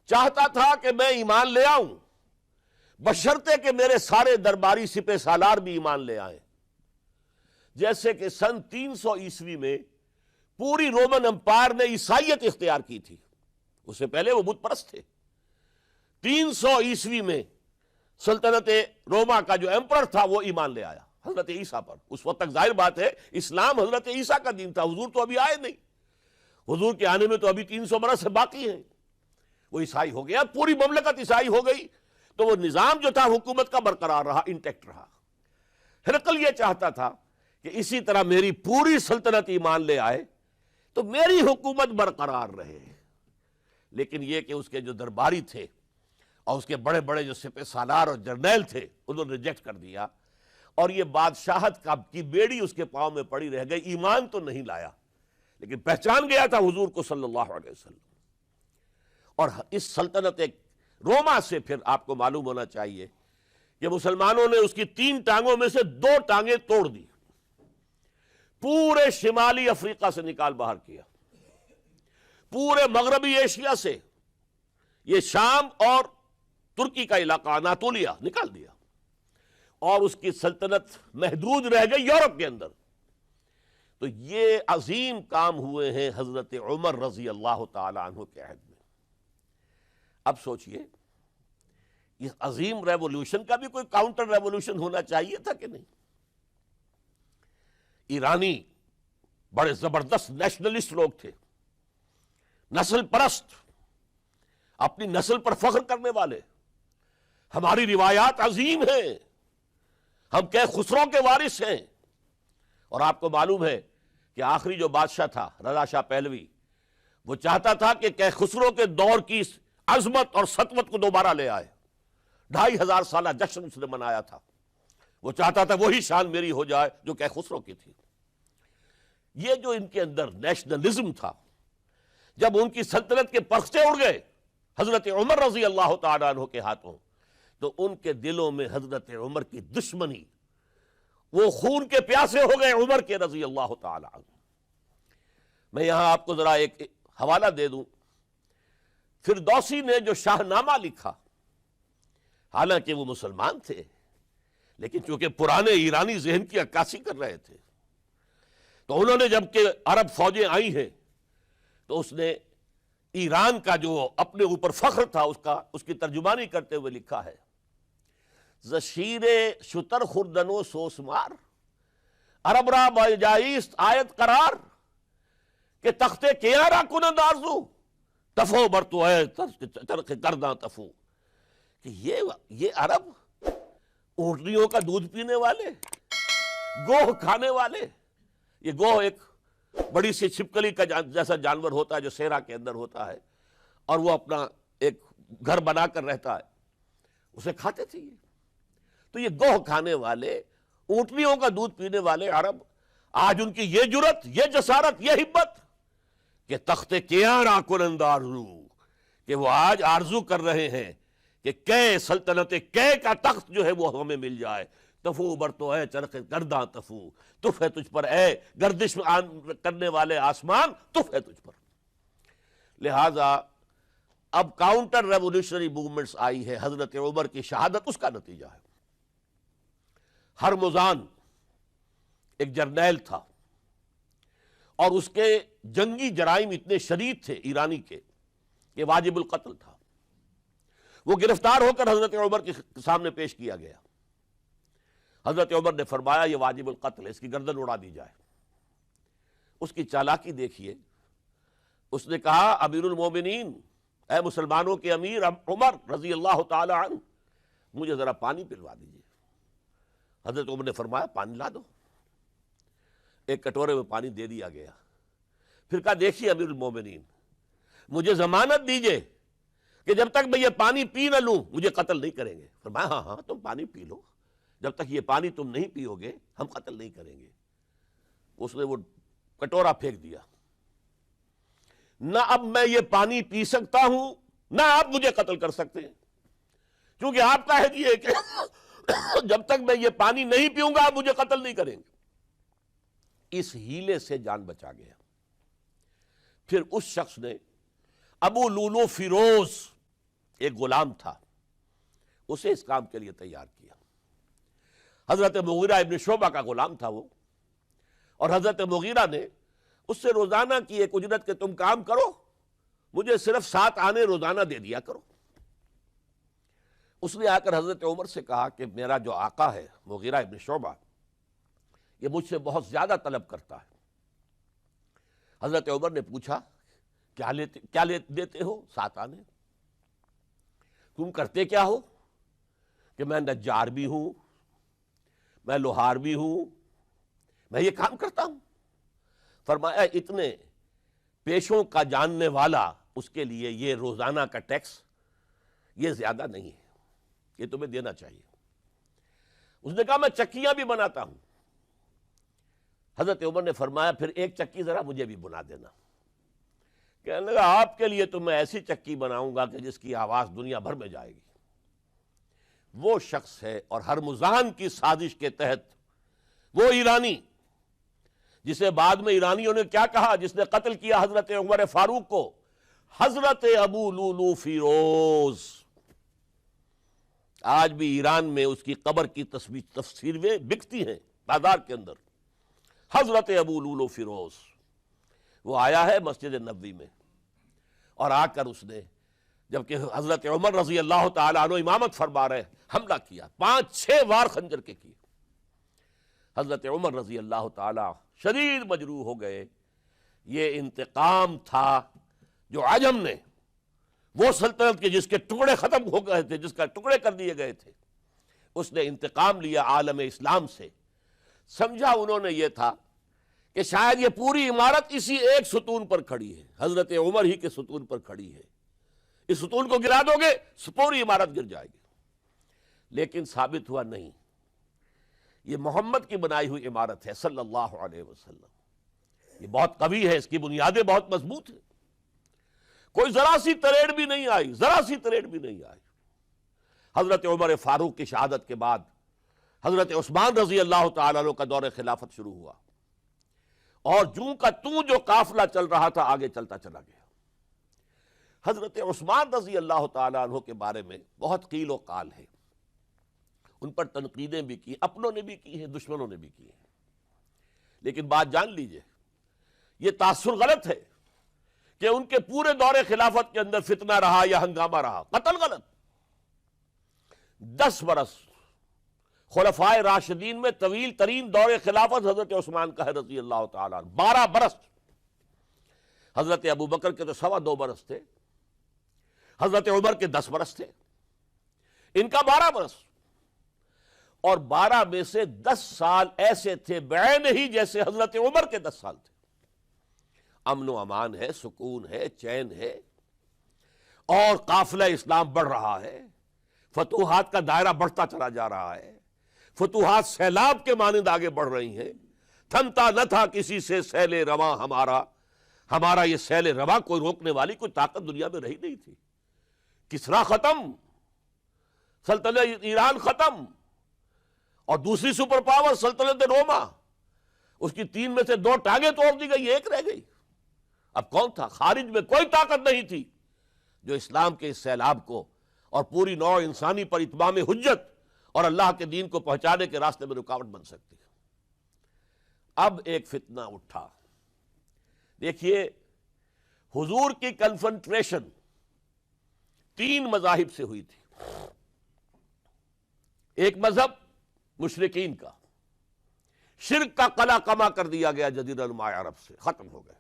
چاہتا تھا کہ میں ایمان لے آؤں بشرطے کہ میرے سارے درباری سپہ سالار بھی ایمان لے آئیں۔ جیسے کہ سن 300 میں پوری رومن امپائر نے عیسائیت اختیار کی تھی، اس سے پہلے وہ بت پرست تھے۔ 300 میں سلطنت روما کا جو ایمپرر تھا وہ ایمان لے آیا حضرت عیسیٰ پر۔ اس وقت تک ظاہر بات ہے اسلام حضرت عیسیٰ کا دین تھا، حضور تو ابھی آئے نہیں، حضور کے آنے میں تو ابھی 300 برس سے باقی ہیں۔ وہ عیسائی ہو گیا، پوری مملکت عیسائی ہو گئی، تو وہ نظام جو تھا حکومت کا برقرار رہا، انٹیکٹ رہا۔ ہرقل یہ چاہتا تھا کہ اسی طرح میری پوری سلطنت ایمان لے آئے تو میری حکومت برقرار رہے، لیکن یہ کہ اس کے جو درباری تھے اور اس کے بڑے بڑے جو سپہ سالار اور جرنیل تھے انہوں نے ریجیکٹ کر دیا، اور یہ بادشاہت کی بیڑی اس کے پاؤں میں پڑی رہ گئی۔ ایمان تو نہیں لایا لیکن پہچان گیا تھا حضور کو صلی اللہ علیہ وسلم۔ اور اس سلطنت روما سے پھر آپ کو معلوم ہونا چاہیے کہ مسلمانوں نے اس کی 3 ٹانگوں میں سے 2 ٹانگیں توڑ دی، پورے شمالی افریقہ سے نکال باہر کیا، پورے مغربی ایشیا سے، یہ شام اور ترکی کا علاقہ اناطولیہ نکال دیا، اور اس کی سلطنت محدود رہ گئی یورپ کے اندر۔ تو یہ عظیم کام ہوئے ہیں حضرت عمر رضی اللہ تعالی عنہ کے عہد میں۔ اب سوچئے اس عظیم ریولوشن کا بھی کوئی کاؤنٹر ریولوشن ہونا چاہیے تھا کہ نہیں؟ ایرانی بڑے زبردست نیشنلسٹ لوگ تھے، نسل پرست، اپنی نسل پر فخر کرنے والے، ہماری روایات عظیم ہیں، ہم خسرو کے وارث ہیں۔ اور آپ کو معلوم ہے کہ آخری جو بادشاہ تھا رضا شاہ پہلوی، وہ چاہتا تھا کہ خسرو کے دور کی عظمت اور سطوت کو دوبارہ لے آئے۔ 2500 سالہ جشن اس نے منایا تھا، وہ چاہتا تھا وہی شان میری ہو جائے جو خسرو کی تھی۔ یہ جو ان کے اندر نیشنلزم تھا، جب ان کی سلطنت کے پرخچے اڑ گئے حضرت عمر رضی اللہ تعالیٰ عنہ کے ہاتھوں، تو ان کے دلوں میں حضرت عمر کی دشمنی، وہ خون کے پیاسے ہو گئے عمر کے رضی اللہ تعالیٰ عنہ۔ میں یہاں آپ کو ذرا ایک حوالہ دے دوں، فردوسی نے جو شاہ نامہ لکھا، حالانکہ وہ مسلمان تھے لیکن چونکہ پرانے ایرانی ذہن کی عکاسی کر رہے تھے، تو انہوں نے جب کہ عرب فوجیں آئی ہیں تو اس نے ایران کا جو اپنے اوپر فخر تھا اس کی ترجمانی کرتے ہوئے لکھا ہے، زشیر شتر خوردن و سوسمار عرب را بجائیست آیت قرار کہ تخت کیارا کنند آرزو تفو برتو ہے چرخ کرداں تفو۔ کہ یہ عرب اونٹنیوں کا دودھ پینے والے، گوہ کھانے والے، یہ گوہ ایک بڑی سی چھپکلی کا جیسا جانور ہوتا ہے جو صحرا کے اندر ہوتا ہے، اور وہ اپنا ایک گھر بنا کر رہتا ہے، اسے کھاتے تھے یہ۔ تو یہ گوہ کھانے والے، اونٹنیوں کا دودھ پینے والے عرب، آج ان کی یہ جرت، یہ جسارت، یہ ہمت کہ تخت کیاں کنند آرزو، کہ وہ آج آرزو کر رہے ہیں کہ کئے سلطنت کئے کا تخت جو ہے وہ ہمیں مل جائے۔ تفو برتو ہے چرخ گرداں تفو، تف ہے تجھ پر اے گردش کرنے والے آسمان، تف ہے تجھ پر۔ لہذا اب کاؤنٹر ریولوشنری موومنٹس آئی ہے، حضرت عمر کی شہادت اس کا نتیجہ ہے۔ ہرمزان ایک جرنیل تھا، اور اس کے جنگی جرائم اتنے شدید تھے ایرانی کے کہ واجب القتل تھا۔ وہ گرفتار ہو کر حضرت عمر کے سامنے پیش کیا گیا۔ حضرت عمر نے فرمایا یہ واجب القتل ہے، اس کی گردن اڑا دی جائے۔ اس کی چالاکی دیکھیے، اس نے کہا امیر المومنین، اے مسلمانوں کے امیر عمر رضی اللہ تعالی عنہ، مجھے ذرا پانی پلوا دیجیے۔ حضرت عمر نے فرمایا پانی لا دو۔ ایک کٹورے میں پانی دے دیا گیا، پھر کہا دیکھیے امیر المومنین، مجھے ضمانت دیجیے کہ جب تک میں یہ پانی پی نہ لوں مجھے قتل نہیں کریں گے۔ فرمایا ہاں ہاں تم پانی پی لو، جب تک یہ پانی تم نہیں پیو گے ہم قتل نہیں کریں گے۔ اس نے وہ کٹورا پھینک دیا۔ نہ اب میں یہ پانی پی سکتا ہوں، نہ آپ مجھے قتل کر سکتے ہیں، کیونکہ آپ کا ہے یہ کہ جب تک میں یہ پانی نہیں پیوں گا آپ مجھے قتل نہیں کریں گے۔ اس ہیلے سے جان بچا گیا۔ پھر اس شخص نے ابو لولو فیروز ایک غلام تھا، اسے اس کام کے لیے تیار کیا۔ حضرت مغیرہ ابن شعبہ کا غلام تھا وہ، اور حضرت مغیرہ نے اس سے روزانہ کی ایک اجرت کہ تم کام کرو، مجھے صرف 7 آنے روزانہ دے دیا کرو۔ اس نے آ کر حضرت عمر سے کہا کہ میرا جو آقا ہے مغیرہ ابن شعبہ، یہ مجھ سے بہت زیادہ طلب کرتا ہے۔ حضرت عمر نے پوچھا کیا دیتے ہو؟ 7 آنے۔ تم کرتے کیا ہو؟ کہ میں نجار بھی ہوں، میں لوہار بھی ہوں، میں یہ کام کرتا ہوں۔ فرمایا اتنے پیشوں کا جاننے والا اس کے لیے یہ روزانہ کا ٹیکس یہ زیادہ نہیں ہے، یہ تمہیں دینا چاہیے۔ اس نے کہا میں چکیاں بھی بناتا ہوں۔ حضرت عمر نے فرمایا پھر ایک چکی ذرا مجھے بھی بنا دینا۔ کہنے لگا آپ کے لیے تو میں ایسی چکی بناؤں گا کہ جس کی آواز دنیا بھر میں جائے گی۔ وہ شخص ہے، اور ہرمزان کی سازش کے تحت وہ ایرانی جسے بعد میں ایرانیوں نے کیا کہا، جس نے قتل کیا حضرت عمر فاروق کو، حضرت ابو لولو فیروز۔ آج بھی ایران میں اس کی قبر کی تصویریں بکتی ہیں بازار کے اندر، حضرت ابو لولو فیروز۔ وہ آیا ہے مسجد نبوی میں، اور آ کر اس نے جبکہ حضرت عمر رضی اللہ تعالیٰ عنہ امامت فرما رہے حملہ کیا، 5-6 وار خنجر کے کیے۔ حضرت عمر رضی اللہ تعالیٰ شدید مجروح ہو گئے۔ یہ انتقام تھا جو عجم نے، وہ سلطنت کے جس کے ٹکڑے ختم ہو گئے تھے، جس کا ٹکڑے کر دیے گئے تھے، اس نے انتقام لیا عالم اسلام سے۔ سمجھا انہوں نے یہ تھا کہ شاید یہ پوری عمارت اسی ایک ستون پر کھڑی ہے، حضرت عمر ہی کے ستون پر کھڑی ہے، اس ستون کو گرا دو گے پوری عمارت گر جائے گی۔ لیکن ثابت ہوا نہیں، یہ محمد کی بنائی ہوئی عمارت ہے صلی اللہ علیہ وسلم۔ یہ بہت قوی ہے، اس کی بنیادیں بہت مضبوط ہیں، کوئی ذرا سی تریڑ بھی نہیں آئی، ذرا سی تریڑ بھی نہیں آئی۔ حضرت عمر فاروق کی شہادت کے بعد حضرت عثمان رضی اللہ تعالیٰ عنہ کا دور خلافت شروع ہوا، اور جوں کا توں جو قافلہ چل رہا تھا آگے چلتا چلا گیا۔ حضرت عثمان رضی اللہ تعالیٰ عنہ کے بارے میں بہت قیل و قال ہے، ان پر تنقیدیں بھی کی، اپنوں نے بھی کی ہیں، دشمنوں نے بھی کی ہیں۔ لیکن بات جان لیجئے، یہ تاثر غلط ہے کہ ان کے پورے دور خلافت کے اندر فتنہ رہا یا ہنگامہ رہا، قتل غلط۔ 10 برس خلفائے راشدین میں طویل ترین دور خلافت حضرت عثمان کا ہے رضی اللہ تعالیٰ عنہ، 12 برس۔ حضرت ابو بکر کے تو 2.25 برس تھے، حضرت عمر کے 10 برس تھے، ان کا 12 برس، اور 12 میں سے 10 سال ایسے تھے بعین ہی جیسے حضرت عمر کے 10 سال تھے۔ امن و امان ہے، سکون ہے، چین ہے، اور قافلہ اسلام بڑھ رہا ہے، فتوحات کا دائرہ بڑھتا چلا جا رہا ہے، فتوحات سیلاب کے مانند آگے بڑھ رہی ہیں۔ تھمتا نہ تھا کسی سے سیل رواں ہمارا یہ سیل رواں کوئی روکنے والی کوئی طاقت دنیا میں رہی نہیں تھی۔ کسرا ختم، سلطنت ایران ختم، اور دوسری سپر پاور سلطنت روما، اس کی 3 میں سے 2 ٹانگیں توڑ دی گئی، 1 رہ گئی۔ اب کون تھا؟ خارج میں کوئی طاقت نہیں تھی جو اسلام کے اس سیلاب کو اور پوری نوع انسانی پر اتمام حجت اور اللہ کے دین کو پہنچانے کے راستے میں رکاوٹ بن سکتی ہے۔ اب ایک فتنہ اٹھا، دیکھیے حضور کی کنفنٹریشن 3 مذاہب سے ہوئی تھی۔ ایک مذہب مشرکین کا، شرک کا قلع کما کر دیا گیا جزیرہ نما عرب سے، ختم ہو گئے۔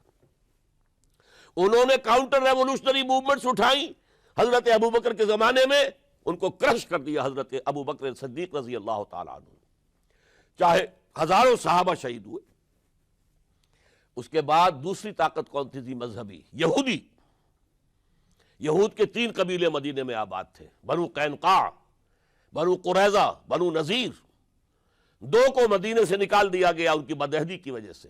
انہوں نے کاؤنٹر ریولوشنری موومنٹس اٹھائیں حضرت ابو بکر کے زمانے میں، ان کو کرش کر دیا حضرت ابو بکر صدیق رضی اللہ تعالیٰ عنہ، چاہے ہزاروں صحابہ شہید ہوئے۔ اس کے بعد دوسری طاقت کون تھی؟ مذہبی یہودی۔ یہود کے 3 قبیلے مدینے میں آباد تھے، بنو قینقاع، بنو قریظہ، بنو نذیر۔ 2 کو مدینے سے نکال دیا گیا ان کی بدعہدی کی وجہ سے،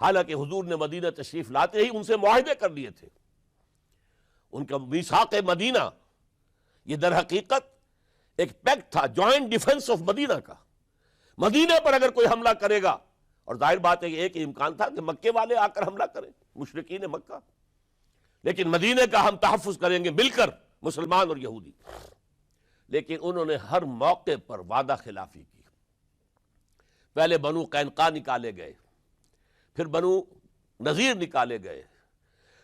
حالانکہ حضور نے مدینہ تشریف لاتے ہی ان سے معاہدے کر لیے تھے۔ ان کا میثاق مدینہ یہ در حقیقت ایک پیکٹ تھا، جوائنٹ ڈیفنس آف مدینہ کا۔ مدینہ پر اگر کوئی حملہ کرے گا، اور ظاہر بات ہے کہ ایک امکان تھا کہ مکے والے آ کر حملہ کریں، مشرکین مکہ، لیکن مدینہ کا ہم تحفظ کریں گے مل کر، مسلمان اور یہودی، لیکن انہوں نے ہر موقع پر وعدہ خلافی کی۔ پہلے بنو قینقاع نکالے گئے، پھر بنو نذیر نکالے گئے،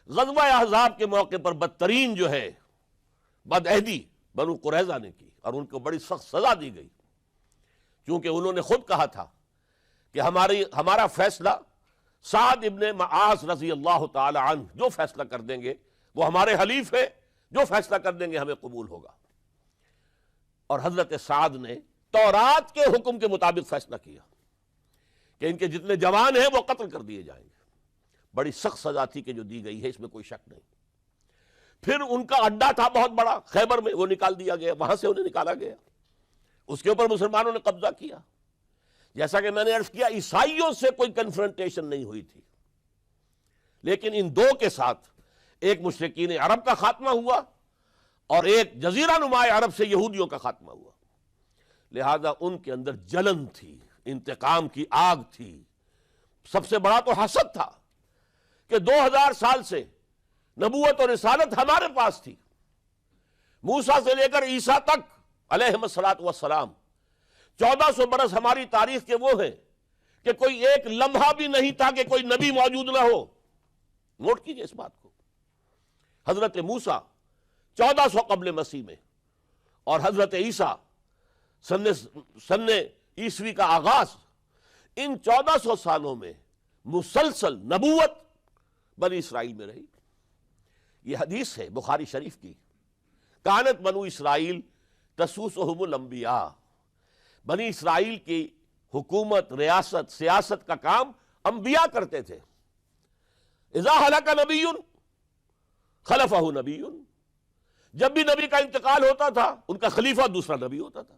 غزوہ احزاب کے موقع پر بدترین جو ہے بدعہدی بنو قریظہ نے کی اور ان کو بڑی سخت سزا دی گئی، چونکہ انہوں نے خود کہا تھا کہ ہمارا فیصلہ سعد ابن معاذ رضی اللہ تعالی عنہ جو فیصلہ کر دیں گے وہ ہمارے حلیف ہے، جو فیصلہ کر دیں گے ہمیں قبول ہوگا۔ اور حضرت سعد نے تورات کے حکم کے مطابق فیصلہ کیا کہ ان کے جتنے جوان ہیں وہ قتل کر دیے جائیں گے۔ بڑی سخت سزا تھی کہ جو دی گئی ہے، اس میں کوئی شک نہیں۔ پھر ان کا اڈا تھا بہت بڑا خیبر میں، وہ نکال دیا گیا، وہاں سے انہیں نکالا گیا، اس کے اوپر مسلمانوں نے قبضہ کیا۔ جیسا کہ میں نے عرض کیا، عیسائیوں سے کوئی کنفرنٹیشن نہیں ہوئی تھی، لیکن ان دو کے ساتھ ایک مشرکین عرب کا خاتمہ ہوا اور ایک جزیرہ نما عرب سے یہودیوں کا خاتمہ ہوا۔ لہذا ان کے اندر جلن تھی، انتقام کی آگ تھی۔ سب سے بڑا تو حسد تھا کہ 2000 سال سے نبوت اور رسالت ہمارے پاس تھی، موسیٰ سے لے کر عیسیٰ تک علیہم الصلاۃ والسلام، 1400 برس ہماری تاریخ کے وہ ہیں کہ کوئی ایک لمحہ بھی نہیں تھا کہ کوئی نبی موجود نہ ہو۔ نوٹ کیجئے اس بات کو۔ حضرت موسیٰ 1400 قبل مسیح میں اور حضرت عیسیٰ سن عیسوی کا آغاز، ان 1400 سالوں میں مسلسل نبوت بنی اسرائیل میں رہی۔ یہ حدیث ہے بخاری شریف کی، کانت بنو اسرائیل تسوسہم الانبیاء، بنی اسرائیل کی حکومت، ریاست، سیاست کا کام انبیاء کرتے تھے۔ اذا ہلک نبی خلفہ نبی، جب بھی نبی کا انتقال ہوتا تھا ان کا خلیفہ دوسرا نبی ہوتا تھا۔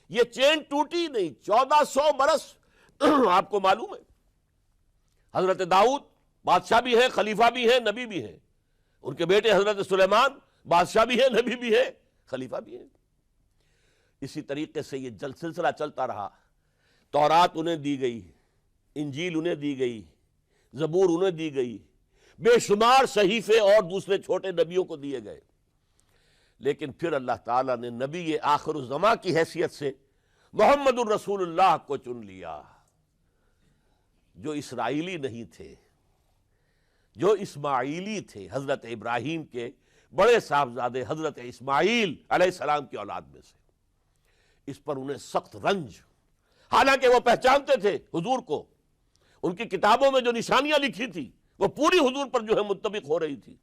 یہ چین ٹوٹی نہیں، 1400 برس آپ کو معلوم ہے۔ حضرت داؤد بادشاہ بھی ہے، خلیفہ بھی ہے، نبی بھی ہے۔ ان کے بیٹے حضرت سلیمان بادشاہ بھی ہے، نبی بھی ہے، خلیفہ بھی ہے۔ اسی طریقے سے یہ سلسلہ چلتا رہا۔ تورات انہیں دی گئی، انجیل انہیں دی گئی، زبور انہیں دی گئی، بے شمار صحیفے اور دوسرے چھوٹے نبیوں کو دیے گئے۔ لیکن پھر اللہ تعالیٰ نے نبی آخر الزماں کی حیثیت سے محمد الرسول اللہ کو چن لیا، جو اسرائیلی نہیں تھے، جو اسماعیلی تھے، حضرت ابراہیم کے بڑے صاحبزادے حضرت اسماعیل علیہ السلام کی اولاد میں سے۔ اس پر انہیں سخت رنج، حالانکہ وہ پہچانتے تھے حضور کو، ان کی کتابوں میں جو نشانیاں لکھی تھی وہ پوری حضور پر جو ہے متفق ہو رہی تھی۔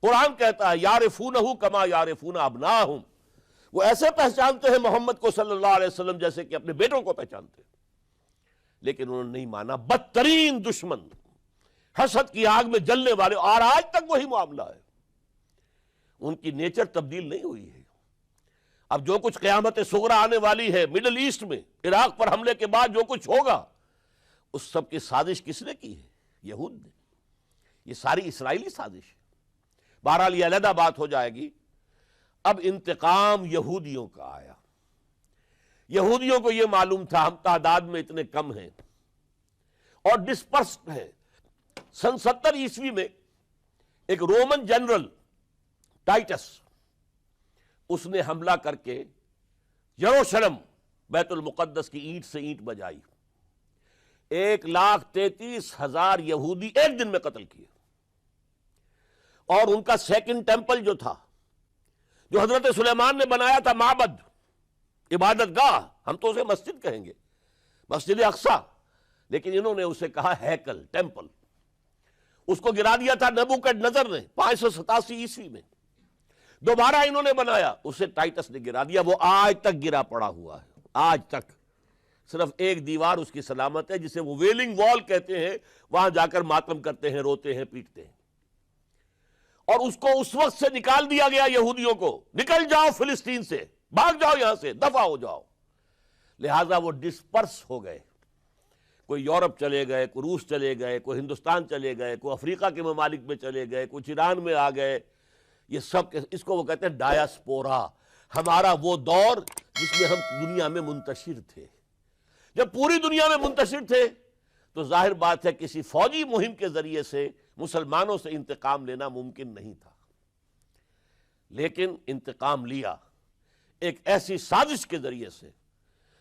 قرآن کہتا ہے یعرفونہ کما یعرفون ابناہم، وہ ایسے پہچانتے ہیں محمد کو صلی اللہ علیہ وسلم جیسے کہ اپنے بیٹوں کو پہچانتے، لیکن انہوں نے نہیں مانا۔ بدترین دشمن، حسد کی آگ میں جلنے والے، اور آج تک وہی معاملہ ہے۔ ان کی نیچر تبدیل نہیں ہوئی ہے۔ اب جو کچھ قیامت صغریٰ آنے والی ہے مڈل ایسٹ میں، عراق پر حملے کے بعد جو کچھ ہوگا، اس سب کی سازش کس نے کی ہے؟ یہود نے۔ یہ ساری اسرائیلی سازش ہے۔ بہرحال یہ علیحدہ بات ہو جائے گی۔ اب انتقام یہودیوں کا آیا۔ یہودیوں کو یہ معلوم تھا ہم تعداد میں اتنے کم ہیں اور ڈسپرسڈ ہیں۔ سن 70 عیسوی میں ایک رومن جنرل ٹائٹس، اس نے حملہ کر کے یروشلم بیت المقدس کی اینٹ سے اینٹ بجائی۔ 1,33,000 یہودی ایک دن میں قتل کیے، اور ان کا سیکنڈ ٹیمپل جو تھا، جو حضرت سلیمان نے بنایا تھا، معبد، عبادت گاہ، ہم تو اسے مسجد کہیں گے، مسجد اقصی، لیکن انہوں نے اسے کہا ہیکل، ٹیمپل۔ اس کو گرا دیا تھا نبوکڈنضر نے 587 عیسوی میں۔ دوبارہ انہوں نے بنایا، اسے ٹائٹس نے گرا دیا۔ وہ آج تک گرا پڑا ہوا ہے، آج تک۔ صرف ایک دیوار اس کی سلامت ہے، جسے وہ ویلنگ وال کہتے ہیں، وہاں جا کر ماتم کرتے ہیں، روتے ہیں، پیٹتے ہیں۔ اور اس کو اس وقت سے نکال دیا گیا یہودیوں کو، نکل جاؤ فلسطین سے، بھاگ جاؤ یہاں سے، دفع ہو جاؤ۔ لہٰذا وہ ڈسپرس ہو گئے، کوئی یورپ چلے گئے، کوئی روس چلے گئے، کوئی ہندوستان چلے گئے، کوئی افریقہ کے ممالک میں چلے گئے، کچھ ایران میں آ گئے۔ یہ سب، اس کو وہ کہتے ہیں ڈایاسپورا، ہمارا وہ دور جس میں ہم دنیا میں منتشر تھے۔ جب پوری دنیا میں منتشر تھے تو ظاہر بات ہے کسی فوجی مہم کے ذریعے سے مسلمانوں سے انتقام لینا ممکن نہیں تھا۔ لیکن انتقام لیا ایک ایسی سازش کے ذریعے سے،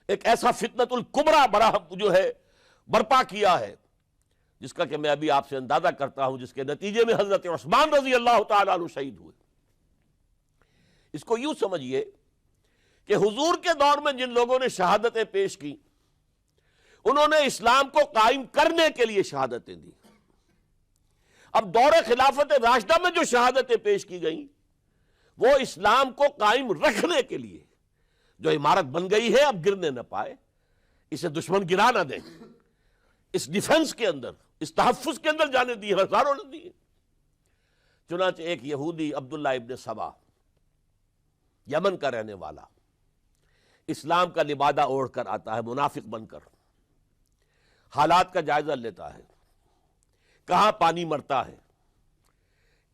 ایک ایسا فتنۃ الکبریٰ جو ہے برپا کیا ہے، جس کا کہ میں ابھی آپ سے اندازہ کرتا ہوں، جس کے نتیجے میں حضرت عثمان رضی اللہ تعالیٰ عنہ شہید ہوئے۔ اس کو یوں سمجھیے کہ حضور کے دور میں جن لوگوں نے شہادتیں پیش کی، انہوں نے اسلام کو قائم کرنے کے لیے شہادتیں دی۔ اب دور خلافت راشدہ میں جو شہادتیں پیش کی گئیں وہ اسلام کو قائم رکھنے کے لیے، جو عمارت بن گئی ہے اب گرنے نہ پائے، اسے دشمن گرا نہ دیں، اس ڈیفنس کے اندر، اس تحفظ کے اندر جانے دی، ہزاروں نے دی۔ چنانچہ ایک یہودی عبداللہ ابن سبا، یمن کا رہنے والا، اسلام کا لبادہ اوڑھ کر آتا ہے منافق بن کر، حالات کا جائزہ لیتا ہے، کہاں پانی مرتا ہے،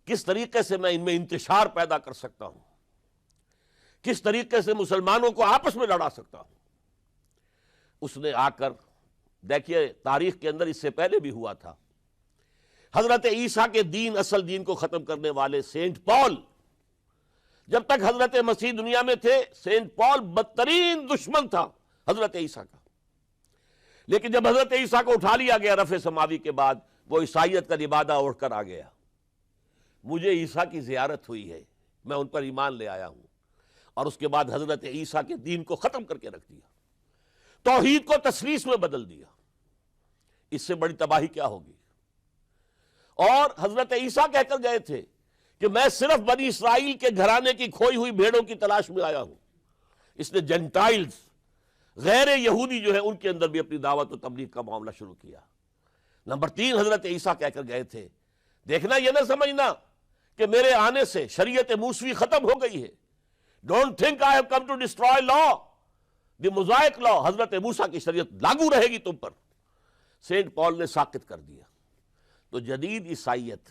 کس طریقے سے میں ان میں انتشار پیدا کر سکتا ہوں، کس طریقے سے مسلمانوں کو آپس میں لڑا سکتا ہوں۔ اس نے آ کر، دیکھیے تاریخ کے اندر اس سے پہلے بھی ہوا تھا، حضرت عیسیٰ کے دین، اصل دین کو ختم کرنے والے سینٹ پال، جب تک حضرت مسیح دنیا میں تھے سینٹ پال بدترین دشمن تھا حضرت عیسیٰ کا، لیکن جب حضرت عیسیٰ کو اٹھا لیا گیا رفع سماوی کے بعد، وہ عیسائیت کا لبادہ اوڑھ کر آ گیا۔ مجھے عیسیٰ کی زیارت ہوئی ہے، میں ان پر ایمان لے آیا ہوں، اور اس کے بعد حضرت عیسیٰ کے دین کو ختم کر کے رکھ دیا، توحید کو تثلیث میں بدل دیا۔ اس سے بڑی تباہی کیا ہوگی؟ اور حضرت عیسیٰ کہہ کر گئے تھے کہ میں صرف بنی اسرائیل کے گھرانے کی کھوئی ہوئی بھیڑوں کی تلاش میں آیا ہوں۔ اس نے جنٹائلز، غیر یہودی جو ہے، ان کے اندر بھی اپنی دعوت و تبلیغ کا معاملہ شروع کیا۔ نمبر 3، حضرت عیسیٰ کہہ کر گئے تھے، دیکھنا یہ نہ سمجھنا کہ میرے آنے سے شریعت موسوی ختم ہو گئی ہے۔ Don't think I have come to destroy law, the mosaic law, حضرت موسیٰ کی شریعت لاگو رہے گی تم پر۔ سینٹ پال نے ساقط کر دیا۔ تو جدید عیسائیت،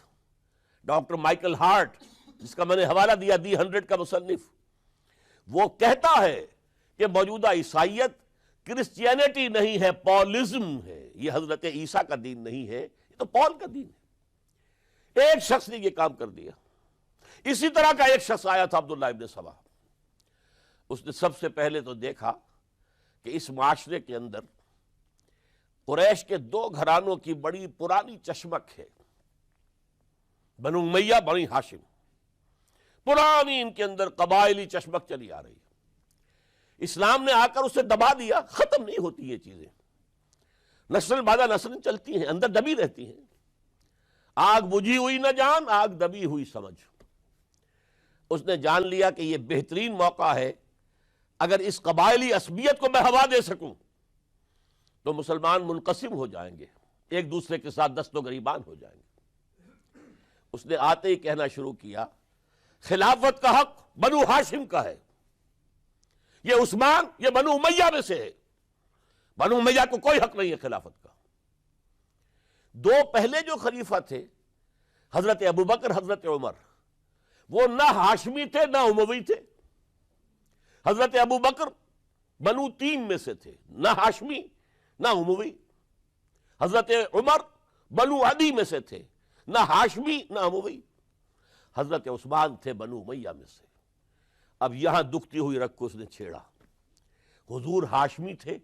ڈاکٹر مائیکل ہارٹ، جس کا میں نے حوالہ دیا، دی 100 کا مصنف، وہ کہتا ہے کہ موجودہ عیسائیت کرسچینٹی نہیں ہے، پالزم ہے۔ یہ حضرت عیسیٰ کا دین نہیں ہے، یہ تو پال کا دین ہے۔ ایک شخص نے یہ کام کر دیا۔ اسی طرح کا ایک شخص آیا تھا، عبداللہ ابن سبا۔ اس نے سب سے پہلے تو دیکھا کہ اس معاشرے کے اندر قریش کے 2 گھرانوں کی بڑی پرانی چشمک ہے، بنو امیہ، بنی ہاشم، پرانی ان کے اندر قبائلی چشمک چلی آ رہی ہے۔ اسلام نے آ کر اسے دبا دیا۔ ختم نہیں ہوتی یہ چیزیں، نسل بعد نسل چلتی ہیں، اندر دبی رہتی ہیں۔ آگ بجھی ہوئی نہ جان، آگ دبی ہوئی سمجھ۔ اس نے جان لیا کہ یہ بہترین موقع ہے، اگر اس قبائلی عصبیت کو میں ہوا دے سکوں تو مسلمان منقسم ہو جائیں گے، ایک دوسرے کے ساتھ دست و گریبان ہو جائیں گے۔ اس نے آتے ہی کہنا شروع کیا، خلافت کا حق بنو ہاشم کا ہے، یہ عثمان، یہ بنو امیہ میں سے ہے، بنو امیہ کو کوئی حق نہیں ہے خلافت کا۔ 2 پہلے جو خلیفہ تھے، حضرت ابوبکر، حضرت عمر، وہ نہ ہاشمی تھے نہ اموی تھے۔ حضرت ابوبکر بنو تیم میں سے تھے، نہ ہاشمی نہ اموی۔ حضرت عمر بنو عدی میں سے تھے، نہ ہاشمی نہ اموی۔ حضرت عثمان تھے بنو امیہ میں سے۔ اب یہاں دکھتی ہوئی رگ کو اس نے چھیڑا۔ حضور ہاشمی تھے،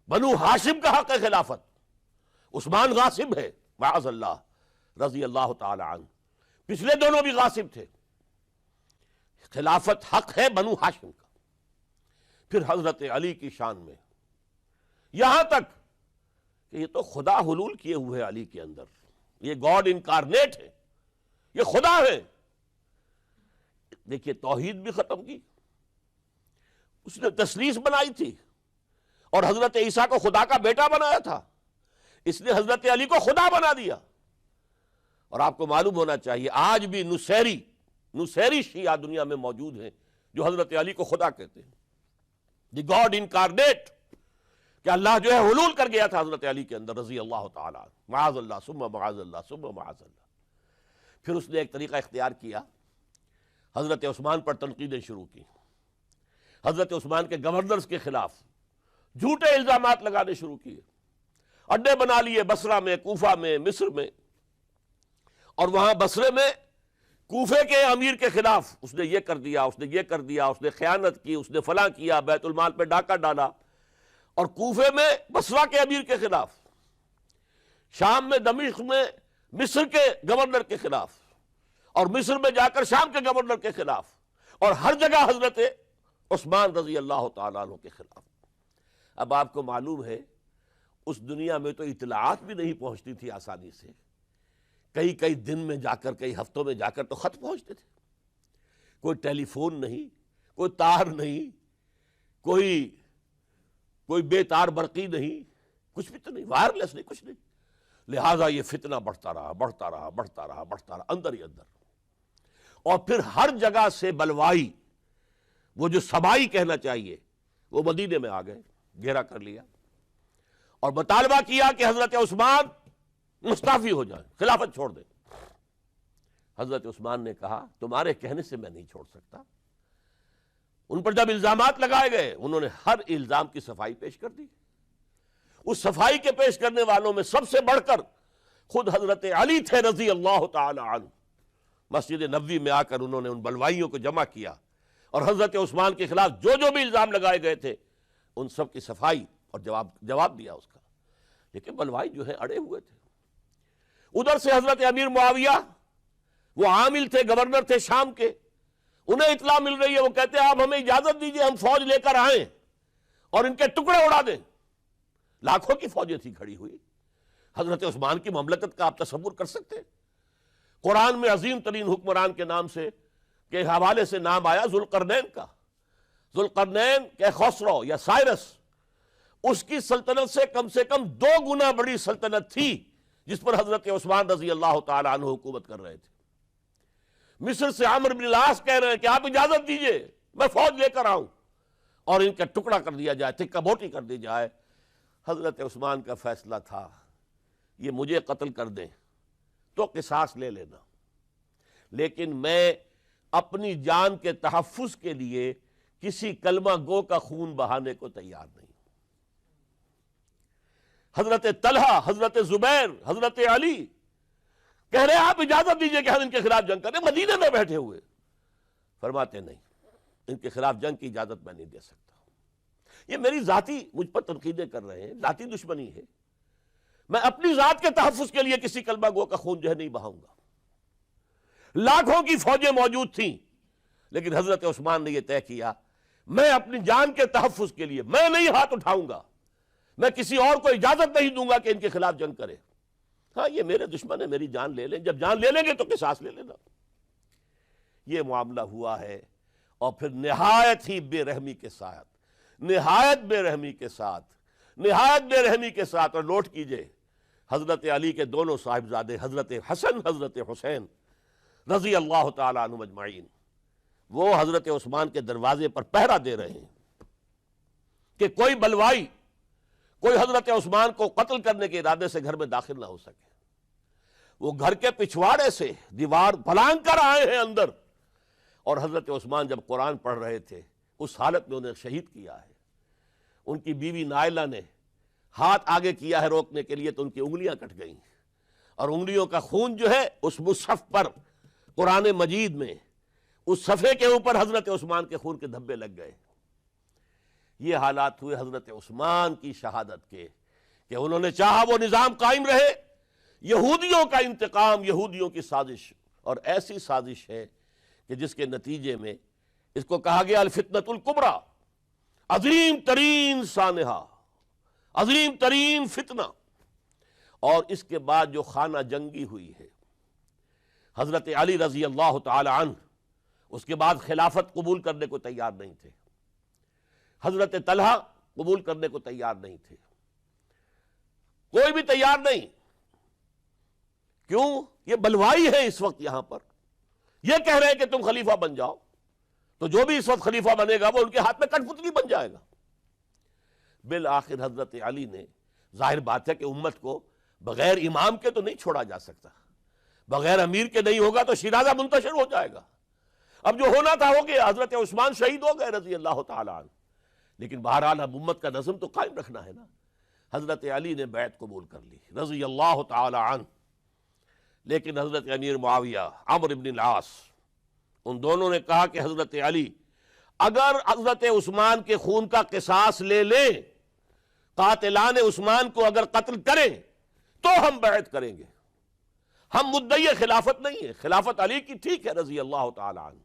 بنو ہاشم کا حق ہے خلافت، عثمان غاصب ہے، معاذ اللہ، رضی اللہ تعالی عنہ۔ پچھلے دونوں بھی غاصب تھے، خلافت حق ہے بنو ہاشم کا۔ پھر حضرت علی کی شان میں، یہاں تک کہ یہ تو خدا حلول کیے ہوئے علی کے اندر، یہ گاڈ انکارنیٹ ہے، یہ خدا ہے۔ دیکھیے توحید بھی ختم کی، اس نے تثلیث بنائی تھی، اور حضرت عیسیٰ کو خدا کا بیٹا بنایا تھا، اس نے حضرت علی کو خدا بنا دیا۔ اور آپ کو معلوم ہونا چاہیے آج بھی نصیری شیعہ دنیا میں موجود ہیں جو حضرت علی کو خدا کہتے ہیں، دی گاڈ انکارنیٹ، کہ اللہ جو ہے حلول کر گیا تھا حضرت علی کے اندر رضی اللہ تعالیٰ عنہ، معاذ اللہ ثم معاذ اللہ ثم معاذ اللہ۔ پھر اس نے ایک طریقہ اختیار کیا، حضرت عثمان پر تنقیدیں شروع کی، حضرت عثمان کے گورنرز کے خلاف جھوٹے الزامات لگانے شروع کیے، اڈے بنا لیے بصرہ میں، کوفہ میں، مصر میں، اور وہاں بصرے میں کوفے کے امیر کے خلاف اس نے یہ کر دیا، اس نے یہ کر دیا، اس نے خیانت کی، اس نے فلاں کیا، بیت المال پہ ڈاکہ ڈالا. اور کوفے میں بصرہ کے امیر کے خلاف، شام میں دمشق میں مصر کے گورنر کے خلاف، اور مصر میں جا کر شام کے گورنر کے خلاف، اور ہر جگہ حضرت عثمان رضی اللہ تعالیٰ عنہ کے خلاف. اب آپ کو معلوم ہے اس دنیا میں تو اطلاعات بھی نہیں پہنچتی تھی آسانی سے. کئی کئی دن میں جا کر، کئی ہفتوں میں جا کر تو خط پہنچتے تھے. کوئی ٹیلی فون نہیں، کوئی تار نہیں، کوئی بے تار برقی نہیں، کچھ بھی تو نہیں، وائرلیس نہیں، کچھ نہیں. لہٰذا یہ فتنہ بڑھتا رہا بڑھتا رہا بڑھتا رہا بڑھتا رہا اندر ہی اندر. اور پھر ہر جگہ سے بلوائی، وہ جو سبائی کہنا چاہیے، وہ مدینے میں آ گئے، گھیرا کر لیا اور مطالبہ کیا کہ حضرت عثمان مستعفی ہو جائیں، خلافت چھوڑ دیں. حضرت عثمان نے کہا تمہارے کہنے سے میں نہیں چھوڑ سکتا. ان پر جب الزامات لگائے گئے انہوں نے ہر الزام کی صفائی پیش کر دی. اس صفائی کے پیش کرنے والوں میں سب سے بڑھ کر خود حضرت علی تھے رضی اللہ تعالی عنہ. مسجد نبوی میں آ کر انہوں نے ان بلوائیوں کو جمع کیا اور حضرت عثمان کے خلاف جو بھی الزام لگائے گئے تھے ان سب کی صفائی اور جواب دیا اس کا. لیکن بلوائی جو ہے اڑے ہوئے تھے. ادھر سے حضرت امیر معاویہ، وہ عامل تھے، گورنر تھے شام کے، انہیں اطلاع مل رہی ہے، وہ کہتے ہیں آپ ہمیں اجازت دیجئے ہم فوج لے کر آئیں اور ان کے ٹکڑے اڑا دیں. لاکھوں کی فوجیں تھی کھڑی ہوئی. حضرت عثمان کی مملکت کا آپ تصور کر سکتے ہیں؟ قرآن میں عظیم ترین حکمران کے نام سے کے حوالے سے نام آیا ذوالقرنین کا. ذوالقرنین کے خسرو یا سائرس، اس کی سلطنت سے کم 2 گنا بڑی سلطنت تھی جس پر حضرت عثمان رضی اللہ تعالی عنہ حکومت کر رہے تھے. مصر سے عمرو بن العاص کہہ رہے ہیں کہ آپ اجازت دیجئے میں فوج لے کر آؤں اور ان کا ٹکڑا کر دیا جائے، تکہ بوٹی کر دی جائے. حضرت عثمان کا فیصلہ تھا یہ مجھے قتل کر دیں تو قصاص لے لینا، لیکن میں اپنی جان کے تحفظ کے لیے کسی کلمہ گو کا خون بہانے کو تیار نہیں. حضرت طلحہ، حضرت زبیر، حضرت علی کہہ رہے ہیں آپ اجازت دیجئے کہ ہم ان کے خلاف جنگ کریں. مدینے میں بیٹھے ہوئے فرماتے نہیں، ان کے خلاف جنگ کی اجازت میں نہیں دے سکتا. یہ میری ذاتی، مجھ پر تنقیدیں کر رہے ہیں، ذاتی دشمنی ہے. میں اپنی ذات کے تحفظ کے لیے کسی کلمہ گو کا خون جو ہے نہیں بہاؤں گا. لاکھوں کی فوجیں موجود تھیں لیکن حضرت عثمان نے یہ طے کیا میں اپنی جان کے تحفظ کے لیے میں نہیں ہاتھ اٹھاؤں گا، میں کسی اور کو اجازت نہیں دوں گا کہ ان کے خلاف جنگ کرے. ہاں یہ میرے دشمن ہے، میری جان لے لیں، جب جان لے لیں گے تو قصاص لے لینا. یہ معاملہ ہوا ہے. اور پھر نہایت ہی بے رحمی کے ساتھ، نہایت بے رحمی کے ساتھ، نہایت بے رحمی کے ساتھ. اور نوٹ کیجئے حضرت علی کے دونوں صاحبزادے حضرت حسن، حضرت حسین رضی اللہ تعالی عنہم اجمعین، وہ حضرت عثمان کے دروازے پر پہرا دے رہے ہیں کہ کوئی بلوائی، کوئی حضرت عثمان کو قتل کرنے کے ارادے سے گھر میں داخل نہ ہو سکے. وہ گھر کے پچھواڑے سے دیوار پھلانگ کر آئے ہیں اندر، اور حضرت عثمان جب قرآن پڑھ رہے تھے اس حالت میں انہیں شہید کیا ہے. ان کی بیوی نائلہ نے ہاتھ آگے کیا ہے روکنے کے لیے تو ان کی انگلیاں کٹ گئیں، اور انگلیوں کا خون جو ہے اس مصحف پر، قرآن مجید میں اس صفحے کے اوپر حضرت عثمان کے خون کے دھبے لگ گئے. یہ حالات ہوئے حضرت عثمان کی شہادت کے کہ انہوں نے چاہا وہ نظام قائم رہے. یہودیوں کا انتقام، یہودیوں کی سازش، اور ایسی سازش ہے کہ جس کے نتیجے میں اس کو کہا گیا الفتنۃ الکبریٰ، عظیم ترین سانحہ، عظیم ترین فتنہ. اور اس کے بعد جو خانہ جنگی ہوئی ہے، حضرت علی رضی اللہ تعالی عنہ اس کے بعد خلافت قبول کرنے کو تیار نہیں تھے، حضرت طلحہ قبول کرنے کو تیار نہیں تھے، کوئی بھی تیار نہیں. کیوں؟ یہ بلوائی ہے اس وقت یہاں پر. یہ کہہ رہے ہیں کہ تم خلیفہ بن جاؤ، تو جو بھی اس وقت خلیفہ بنے گا وہ ان کے ہاتھ میں کٹ پتلی بن جائے گا. بالآخر حضرت علی نے، ظاہر بات ہے کہ امت کو بغیر امام کے تو نہیں چھوڑا جا سکتا، بغیر امیر کے نہیں ہوگا تو شیرازہ منتشر ہو جائے گا. اب جو ہونا تھا ہو گیا، حضرت عثمان شہید ہو گئے رضی اللہ تعالی عنہ، لیکن بہرحال اب امت کا نظم تو قائم رکھنا ہے نا. حضرت علی نے بیعت قبول کر لی رضی اللہ تعالی عنہ، لیکن حضرت امیر معاویہ عمرو بن العاص ان دونوں نے کہا کہ حضرت علی اگر حضرت عثمان کے خون کا قصاص لے لیں، قاتلان عثمان کو اگر قتل کریں تو ہم بیعت کریں گے، ہم مدعی خلافت نہیں ہے، خلافت علی کی ٹھیک ہے رضی اللہ تعالی عنہ،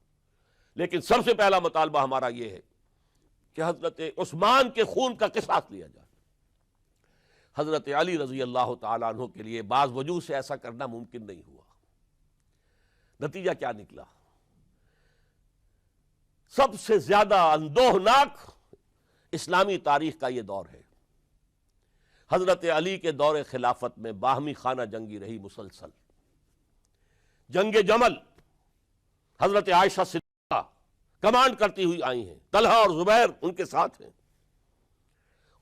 لیکن سب سے پہلا مطالبہ ہمارا یہ ہے کہ حضرت عثمان کے خون کا قصاص لیا جائے۔ حضرت علی رضی اللہ تعالیٰ عنہ کے لیے بعض وجوہ سے ایسا کرنا ممکن نہیں ہوا۔ نتیجہ کیا نکلا؟ سب سے زیادہ اندوہناک اسلامی تاریخ کا یہ دور ہے۔ حضرت علی کے دور خلافت میں باہمی خانہ جنگی رہی مسلسل۔ جنگ جمل حضرت عائشہ صدیقہ کمانڈ کرتی ہوئی آئی ہیں، طلحہ اور زبیر ان کے ساتھ ہیں،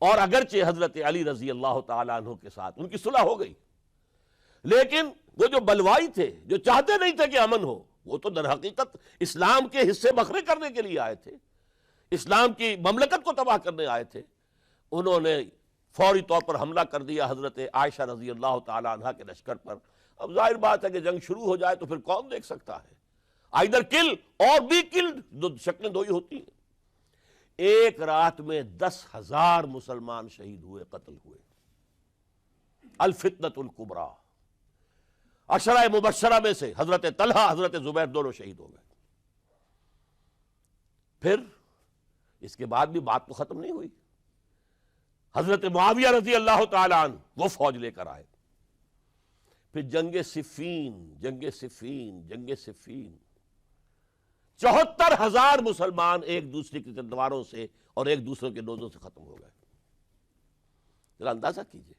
اور اگرچہ حضرت علی رضی اللہ تعالیٰ عنہ کے ساتھ ان کی صلح ہو گئی، لیکن وہ جو بلوائی تھے، جو چاہتے نہیں تھے کہ امن ہو، وہ تو در حقیقت اسلام کے حصے بکھرے کرنے کے لیے آئے تھے، اسلام کی مملکت کو تباہ کرنے آئے تھے۔ انہوں نے فوری طور پر حملہ کر دیا حضرت عائشہ رضی اللہ تعالیٰ عنہ کے لشکر پر۔ اب ظاہر بات ہے کہ جنگ شروع ہو جائے تو پھر کون دیکھ سکتا ہے، آئیدر کل اور بی کلڈ، دو شکلیں دو ہی ہوتی ہیں۔ ایک رات میں 10,000 مسلمان شہید ہوئے، قتل ہوئے۔ الفتنۃ الکبریٰ، عشرہ مبشرہ میں سے حضرت طلحہ حضرت زبیر دونوں شہید ہو گئے۔ پھر اس کے بعد بھی بات تو ختم نہیں ہوئی۔ حضرت معاویہ رضی اللہ تعالی عنہ وہ فوج لے کر آئے۔ پھر جنگ صفین، جنگ صفین، جنگ صفین، 74,000 مسلمان ایک دوسرے کی تلواروں سے اور ایک دوسرے کے نوزوں سے ختم ہو گئے۔ ذرا اندازہ کیجئے،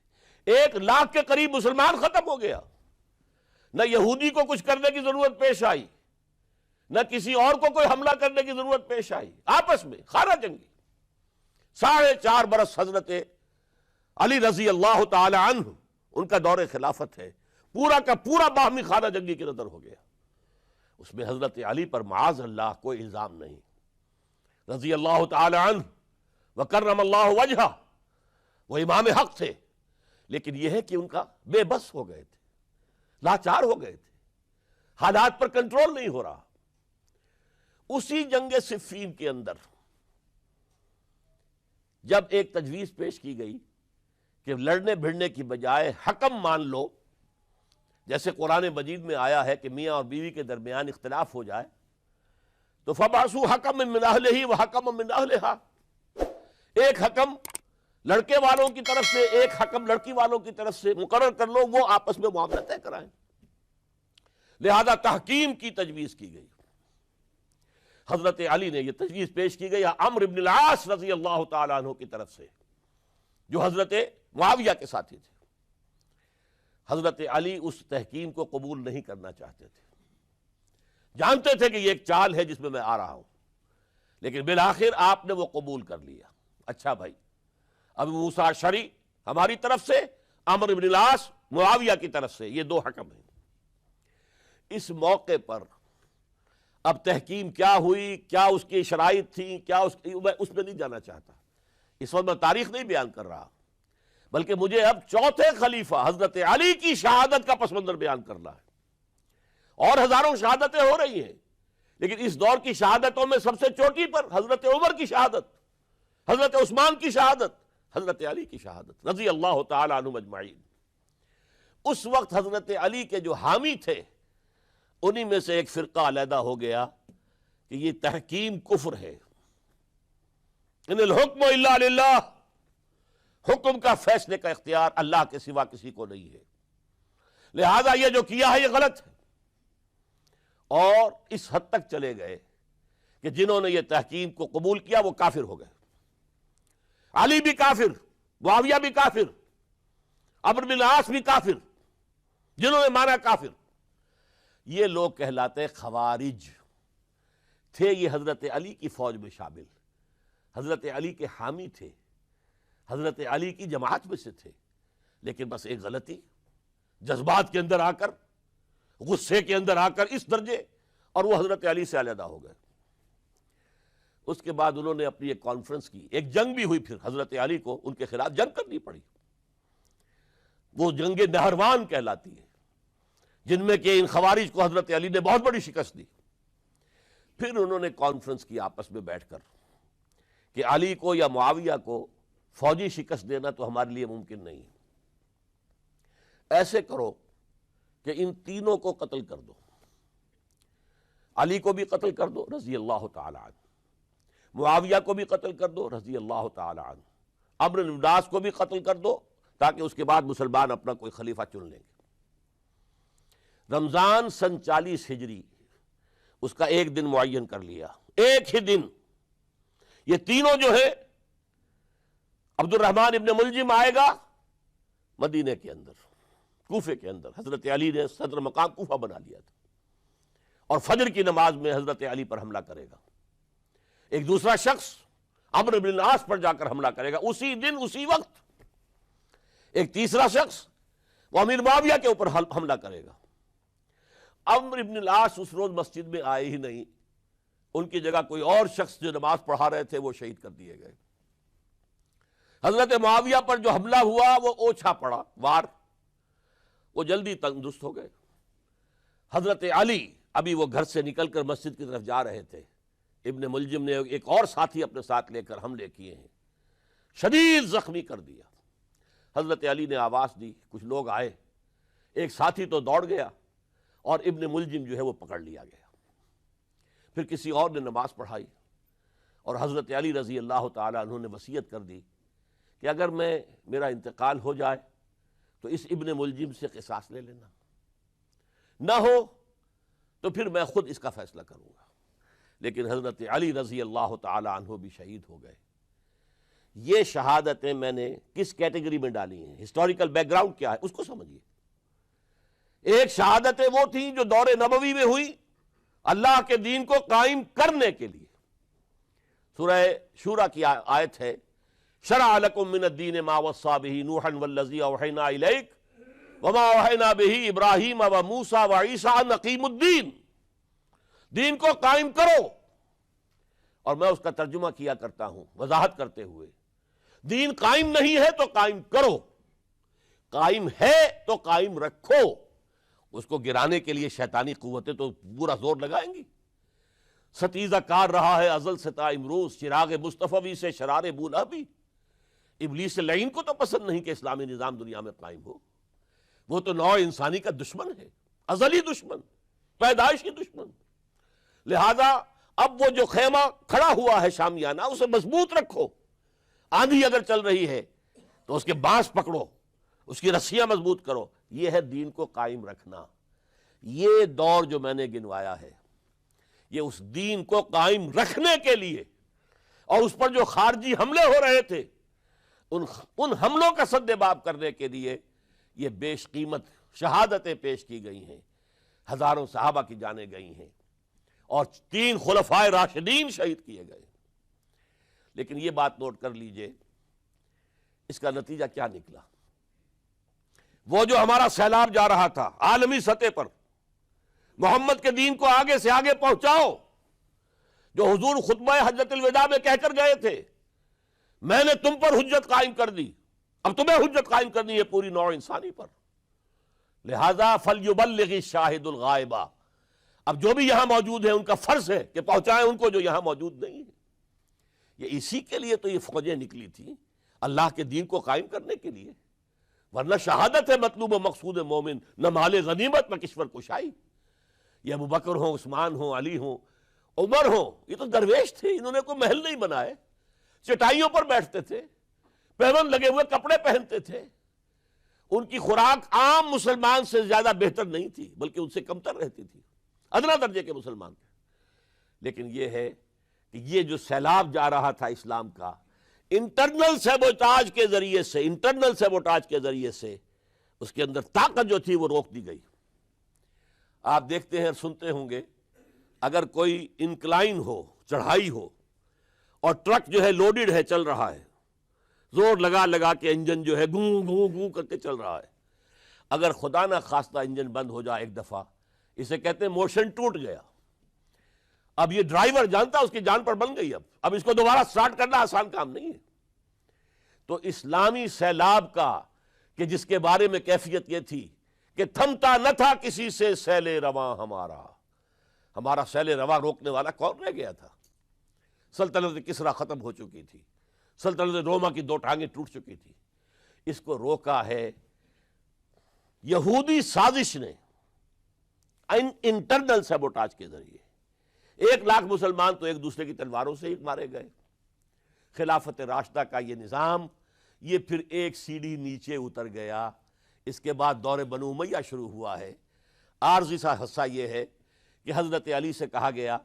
1,00,000 کے قریب مسلمان ختم ہو گیا۔ نہ یہودی کو کچھ کرنے کی ضرورت پیش آئی، نہ کسی اور کو کوئی حملہ کرنے کی ضرورت پیش آئی، آپس میں خانہ جنگی۔ 4.5 برس حضرت علی رضی اللہ تعالی عنہ ان کا دور خلافت ہے، پورا کا پورا باہمی خانہ جنگی کی نظر ہو گیا۔ اس میں حضرت علی پر معاذ اللہ کوئی الزام نہیں، رضی اللہ تعالی عنہ وکرم اللہ وجہہ، وہ امام حق تھے، لیکن یہ ہے کہ ان کا بے بس ہو گئے تھے، لاچار ہو گئے تھے، حالات پر کنٹرول نہیں ہو رہا۔ اسی جنگ صفین کے اندر جب ایک تجویز پیش کی گئی کہ لڑنے بھڑنے کی بجائے حکم مان لو، جیسے قرآن مجید میں آیا ہے کہ میاں اور بیوی کے درمیان اختلاف ہو جائے تو فَبَعْثُوا حَكَمًا مِّنْ أَهْلِهِ وَحَكَمًا مِّنْ أَهْلِهَا، ایک حکم لڑکے والوں کی طرف سے، ایک حکم لڑکی والوں کی طرف سے مقرر کر لو، وہ آپس میں معاملہ طے کرائیں۔ لہذا تحکیم کی تجویز کی گئی۔ حضرت علی نے یہ تجویز پیش کی گئی عمرو بن العاص رضی اللہ تعالیٰ عنہ کی طرف سے، جو حضرت معاویہ کے ساتھی تھے۔ حضرت علی اس تحکیم کو قبول نہیں کرنا چاہتے تھے، جانتے تھے کہ یہ ایک چال ہے جس میں آ رہا ہوں، لیکن بالآخر آپ نے وہ قبول کر لیا۔ اچھا بھائی، ابو موسیٰ اشعری ہماری طرف سے، عمرو بن العاص معاویہ کی طرف سے، یہ 2 حکم ہیں۔ اس موقع پر اب تحکیم کیا ہوئی، کیا اس کی شرائط تھیں، کیا میں اس میں نہیں جانا چاہتا، اس وقت میں تاریخ نہیں بیان کر رہا، بلکہ مجھے اب چوتھے خلیفہ حضرت علی کی شہادت کا پس منظر بیان کرنا ہے۔ اور ہزاروں شہادتیں ہو رہی ہیں، لیکن اس دور کی شہادتوں میں سب سے چوٹی پر حضرت عمر کی شہادت، حضرت عثمان کی شہادت، حضرت علی کی شہادت رضی اللہ تعالی عنہم اجمعین۔ اس وقت حضرت علی کے جو حامی تھے، انہی میں سے ایک فرقہ علیحدہ ہو گیا کہ یہ تحکیم کفر ہے، ان الحکم الا للہ، حکم کا فیصلے کا اختیار اللہ کے سوا کسی کو نہیں ہے، لہذا یہ جو کیا ہے یہ غلط ہے۔ اور اس حد تک چلے گئے کہ جنہوں نے یہ تحکیم کو قبول کیا وہ کافر ہو گئے، علی بھی کافر، معاویہ بھی کافر، عمرو بن العاص بھی کافر، جنہوں نے مانا کافر۔ یہ لوگ کہلاتے خوارج تھے، یہ حضرت علی کی فوج میں شامل، حضرت علی کے حامی تھے، حضرت علی کی جماعت میں سے تھے، لیکن بس ایک غلطی، جذبات کے اندر آ کر، غصے کے اندر آ کر اس درجے، اور وہ حضرت علی سے علیحدہ ہو گئے۔ اس کے بعد انہوں نے اپنی ایک کانفرنس کی، ایک جنگ بھی ہوئی، پھر حضرت علی کو ان کے خلاف جنگ کرنی پڑی، وہ جنگ نہروان کہلاتی ہے، جن میں کہ ان خوارج کو حضرت علی نے بہت بڑی شکست دی۔ پھر انہوں نے کانفرنس کی آپس میں بیٹھ کر کہ علی کو یا معاویہ کو فوجی شکست دینا تو ہمارے لیے ممکن نہیں، ایسے کرو کہ ان تینوں کو قتل کر دو، علی کو بھی قتل کر دو رضی اللہ تعالی عنہ، معاویہ کو بھی قتل کر دو رضی اللہ تعالی عنہ، عمرو بن العاص کو بھی قتل کر دو تاکہ اس کے بعد مسلمان اپنا کوئی خلیفہ چن لیں گے۔ رمضان سن 40 ہجری اس کا ایک دن معین کر لیا، ایک ہی دن یہ تینوں جو ہے، عبد الرحمن ابن ملجم آئے گا مدینے کے اندر، کوفے کے اندر، حضرت علی نے صدر مقام کوفہ بنا لیا تھا، اور فجر کی نماز میں حضرت علی پر حملہ کرے گا۔ ایک دوسرا شخص عمرو بن العاص پر جا کر حملہ کرے گا اسی دن اسی وقت۔ ایک تیسرا شخص وہ امیر معاویہ کے اوپر حملہ کرے گا۔ عمرو بن العاص اس روز مسجد میں آئے ہی نہیں، ان کی جگہ کوئی اور شخص جو نماز پڑھا رہے تھے وہ شہید کر دیے گئے۔ حضرت معاویہ پر جو حملہ ہوا وہ اوچھا پڑا وار، وہ جلدی تندرست ہو گئے۔ حضرت علی ابھی وہ گھر سے نکل کر مسجد کی طرف جا رہے تھے، ابن ملجم نے ایک اور ساتھی اپنے ساتھ لے کر حملے کیے ہیں، شدید زخمی کر دیا۔ حضرت علی نے آواز دی، کچھ لوگ آئے، ایک ساتھی تو دوڑ گیا اور ابن ملجم جو ہے وہ پکڑ لیا گیا۔ پھر کسی اور نے نماز پڑھائی، اور حضرت علی رضی اللہ تعالی عنہ نے وصیت کر دی کہ اگر میرا انتقال ہو جائے تو اس ابن ملجم سے قصاص لے لینا، نہ ہو تو پھر میں خود اس کا فیصلہ کروں گا۔ لیکن حضرت علی رضی اللہ تعالی عنہ بھی شہید ہو گئے۔ یہ شہادتیں میں نے کس کیٹیگری میں ڈالی ہیں، ہسٹوریکل بیک گراؤنڈ کیا ہے اس کو سمجھیے۔ ایک شہادتیں وہ تھیں جو دور نبوی میں ہوئی اللہ کے دین کو قائم کرنے کے لیے۔ سورہ شورى کی آیت ہے، شرع لکم من الدین ما وصى به نوحا والذی اوحینا الیک وما اوحینا به ابراہیم وموسیٰ وعیسیٰ ان اقیموا الدین، دین کو قائم کرو۔ اور میں اس کا ترجمہ کیا کرتا ہوں وضاحت کرتے ہوئے، دین قائم نہیں ہے تو قائم کرو، قائم ہے تو قائم رکھو۔ اس کو گرانے کے لیے شیطانی قوتیں تو پورا زور لگائیں گی۔ ستیزہ کار رہا ہے ازل سے تا امروز، چراغ مصطفی سے شرار بولا بھی۔ ابلیس لعین کو تو پسند نہیں کہ اسلامی نظام دنیا میں قائم ہو، وہ تو نوع انسانی کا دشمن ہے، ازلی دشمن، پیدائشی دشمن۔ لہذا اب وہ جو خیمہ کھڑا ہوا ہے شامیانہ، اسے مضبوط رکھو۔ آندھی اگر چل رہی ہے تو اس کے بانس پکڑو، اس کی رسیاں مضبوط کرو۔ یہ ہے دین کو قائم رکھنا۔ یہ دور جو میں نے گنوایا ہے یہ اس دین کو قائم رکھنے کے لیے، اور اس پر جو خارجی حملے ہو رہے تھے ان حملوں کا سد باب کرنے کے لیے یہ بیش قیمت شہادتیں پیش کی گئی ہیں، ہزاروں صحابہ کی جانیں گئی ہیں، اور 3 خلفائے راشدین شہید کیے گئے۔ لیکن یہ بات نوٹ کر لیجئے، اس کا نتیجہ کیا نکلا؟ وہ جو ہمارا سیلاب جا رہا تھا عالمی سطح پر، محمد کے دین کو آگے سے آگے پہنچاؤ، جو حضور خطبہ حجۃ الوداع میں کہہ کر گئے تھے، میں نے تم پر حجت قائم کر دی، اب تمہیں حجت قائم کرنی ہے پوری نوع انسانی پر۔ لہذا فَلْيُبَلِّغِ الشَّاهِدُ الْغَائِبَ، اب جو بھی یہاں موجود ہیں ان کا فرض ہے کہ پہنچائیں ان کو جو یہاں موجود نہیں ہے۔ یہ اسی کے لیے تو یہ فوجیں نکلی تھیں، اللہ کے دین کو قائم کرنے کے لیے، ورنہ شہادت ہے مطلوب و مقصود مومن، نہ مال غنیمت نہ کشور کشائی۔ یہ ابو بکر ہوں، عثمان ہوں، علی ہوں، عمر ہوں، یہ تو درویش تھے، انہوں نے کوئی محل نہیں بنائے، چٹائیوں پر بیٹھتے تھے، پیون لگے ہوئے کپڑے پہنتے تھے، ان کی خوراک عام مسلمان سے زیادہ بہتر نہیں تھی بلکہ ان سے کمتر رہتی تھی، ادنا درجے کے مسلمان تھے۔ لیکن یہ ہے کہ یہ جو سیلاب جا رہا تھا اسلام کا، انٹرنل سیبوٹاج کے ذریعے سے اس کے اندر طاقت جو تھی وہ روک دی گئی۔ آپ دیکھتے ہیں، سنتے ہوں گے، اگر کوئی انکلائن ہو، چڑھائی ہو، اور ٹرک جو ہے لوڈڈ ہے، چل رہا ہے، زور لگا لگا کے انجن جو ہے گوں گوں گوں کر کے چل رہا ہے، اگر خدا نہ خواستہ انجن بند ہو جائے ایک دفعہ، اسے کہتے ہیں موشن ٹوٹ گیا۔ اب یہ ڈرائیور جانتا اس کی جان پر بن گئی، اب اس کو دوبارہ سٹارٹ کرنا آسان کام نہیں ہے۔ تو اسلامی سیلاب کا کہ جس کے بارے میں کیفیت یہ تھی کہ تھمتا نہ تھا کسی سے سیل رواں ہمارا. ہمارا سیل رواں روکنے والا کون رہ گیا تھا؟ سلطنت کسریٰ ختم ہو چکی تھی، سلطنت روما کی دو ٹانگیں ٹوٹ چکی تھی. اس کو روکا ہے یہودی سازش نے انٹرنل سیبوٹاج کے ذریعے. 1,00,000 مسلمان تو ایک دوسرے کی تلواروں سے ہی مارے گئے. خلافت راشدہ کا یہ نظام یہ پھر ایک سیڑھی نیچے اتر گیا. اس کے بعد دور بنو امیہ شروع ہوا ہے. عارضی سا حصہ یہ ہے کہ حضرت علی سے کہا گیا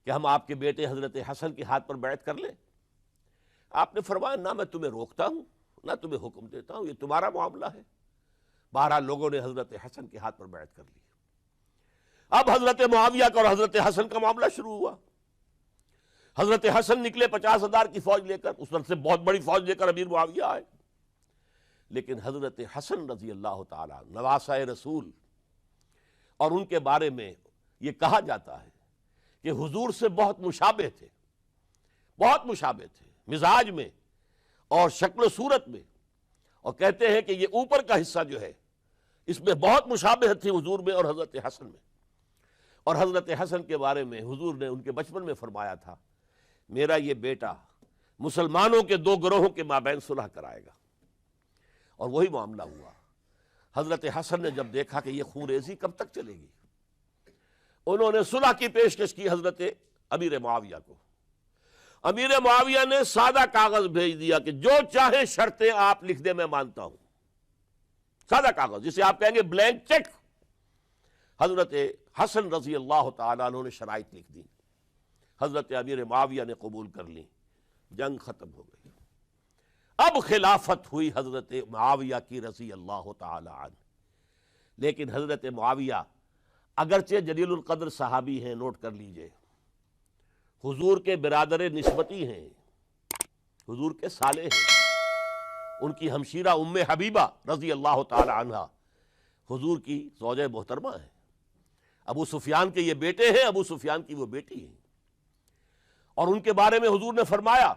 کہ ہم آپ کے بیٹے حضرت حسن کے ہاتھ پر بیعت کر لیں. آپ نے فرمایا نہ میں تمہیں روکتا ہوں نہ تمہیں حکم دیتا ہوں، یہ تمہارا معاملہ ہے. بہرحال لوگوں نے حضرت حسن کے ہاتھ پر بیعت کر لی. اب حضرت معاویہ کا اور حضرت حسن کا معاملہ شروع ہوا. حضرت حسن نکلے 50,000 کی فوج لے کر، اس وقت سے بہت بڑی فوج لے کر امیر معاویہ آئے. لیکن حضرت حسن رضی اللہ تعالیٰ نواسہ رسول، اور ان کے بارے میں یہ کہا جاتا ہے کہ حضور سے بہت مشابہ تھے، بہت مشابہ تھے مزاج میں اور شکل و صورت میں. اور کہتے ہیں کہ یہ اوپر کا حصہ جو ہے اس میں بہت مشابہت تھی حضور میں اور حضرت حسن میں. اور حضرت حسن کے بارے میں حضور نے ان کے بچپن میں فرمایا تھا میرا یہ بیٹا مسلمانوں کے دو گروہوں کے مابین صلح کرائے گا. اور وہی معاملہ ہوا. حضرت حسن نے جب دیکھا کہ یہ خون ریزی کب تک چلے گی، انہوں نے صلح کی پیشکش کی حضرت امیر معاویہ کو. امیر معاویہ نے سادہ کاغذ بھیج دیا کہ جو چاہے شرطیں آپ لکھ دیں میں مانتا ہوں. سادہ کاغذ جسے آپ کہیں گے بلینک چیک. حضرت حسن رضی اللہ تعالیٰ عنہ نے شرائط لکھ دی، حضرت امیر معاویہ نے قبول کر لی. جنگ ختم ہو گئی. اب خلافت ہوئی حضرت معاویہ کی رضی اللہ تعالی عنہ. لیکن حضرت معاویہ اگرچہ جلیل القدر صحابی ہیں، نوٹ کر لیجئے، حضور کے برادر نسبتی ہیں، حضور کے سالے ہیں. ان کی ہمشیرہ ام حبیبہ رضی اللہ تعالی عنہ حضور کی زوجہ محترمہ ہیں. ابو سفیان کے یہ بیٹے ہیں، ابو سفیان کی وہ بیٹی ہیں. اور ان کے بارے میں حضور نے فرمایا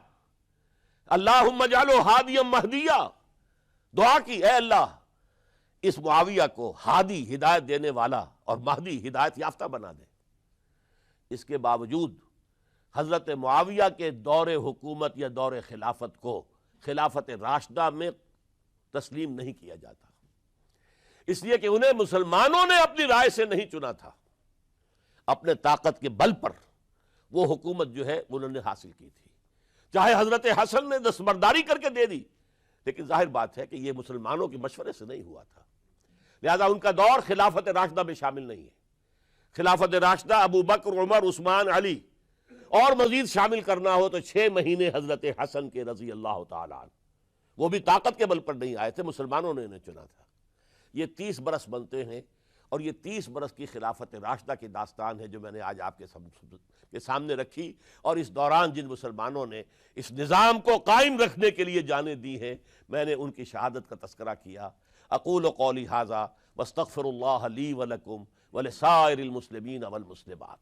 اللہم اجعلہ ہادیا مہدیا. دعا کی اے اللہ اس معاویہ کو ہادی ہدایت دینے والا اور مہدی ہدایت یافتہ بنا دے. اس کے باوجود حضرت معاویہ کے دور حکومت یا دور خلافت کو خلافت راشدہ میں تسلیم نہیں کیا جاتا، اس لیے کہ انہیں مسلمانوں نے اپنی رائے سے نہیں چنا تھا. اپنے طاقت کے بل پر وہ حکومت جو ہے انہوں نے حاصل کی تھی. چاہے حضرت حسن نے دستبرداری کر کے دے دی، لیکن ظاہر بات ہے کہ یہ مسلمانوں کے مشورے سے نہیں ہوا تھا. لہذا ان کا دور خلافت راشدہ میں شامل نہیں ہے. خلافت راشدہ ابو بکر، عمر، عثمان، علی اور مزید شامل کرنا ہو تو 6 مہینے حضرت حسن کے رضی اللہ تعالیٰ عنہ. وہ بھی طاقت کے بل پر نہیں آئے تھے، مسلمانوں نے انہیں چنا تھا. یہ 30 برس بنتے ہیں، اور یہ 30 برس کی خلافت راشدہ کی داستان ہے جو میں نے آج آپ کے سامنے رکھی. اور اس دوران جن مسلمانوں نے اس نظام کو قائم رکھنے کے لیے جانیں دی ہیں، میں نے ان کی شہادت کا تذکرہ کیا. اقول قولی ھذا واستغفر اللہ لی ولکم ولسائر المسلمین والمسلمات.